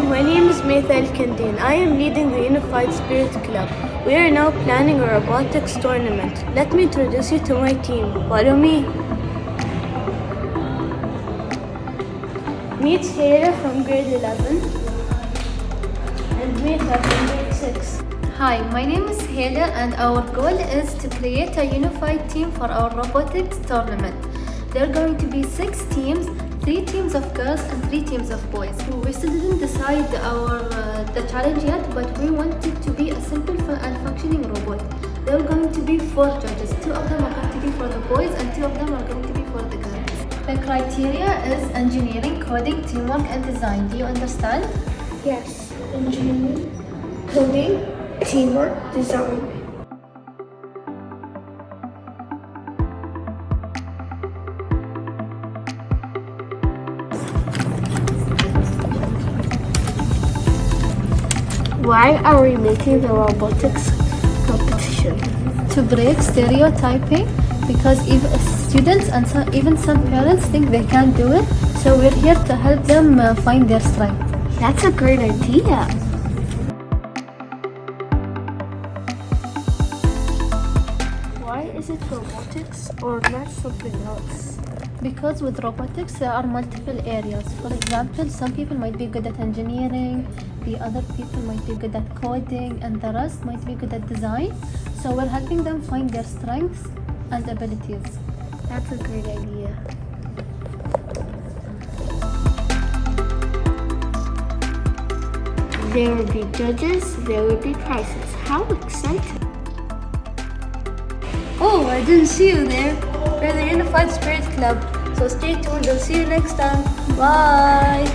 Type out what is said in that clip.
my name is Maythal Kandin. I am leading the Unified Spirit Club. We are now planning a robotics tournament. Let me introduce you to my team. Follow me. Meet Hera from grade 11 and Maythal from grade 6. Hi, my name is Hela and our goal is to create a unified team for our robotics tournament. There are going to be 6 teams, 3 teams of girls and 3 teams of boys. We still didn't decide the challenge yet, but we want it to be a simple and functioning robot. There are going to be 4 judges. 2 of them are going to be for the boys and 2 of them are going to be for the girls. The criteria is engineering, coding, teamwork and design. Do you understand? Yes, engineering, coding, teamwork, design. Why are we making the robotics competition? To break stereotyping, because even students and even some parents think they can't do it, so we're here to help them find their strength. That's a great idea. Why is it robotics or not something else? Because with robotics there are multiple areas. For example, some people might be good at engineering, the other people might be good at coding, and the rest might be good at design. So we're helping them find their strengths and abilities. That's a great idea. There will be judges, there will be prizes. How exciting! Oh, I didn't see you there. We're the Unified Spirit Club. So stay tuned. I'll see you next time. Bye.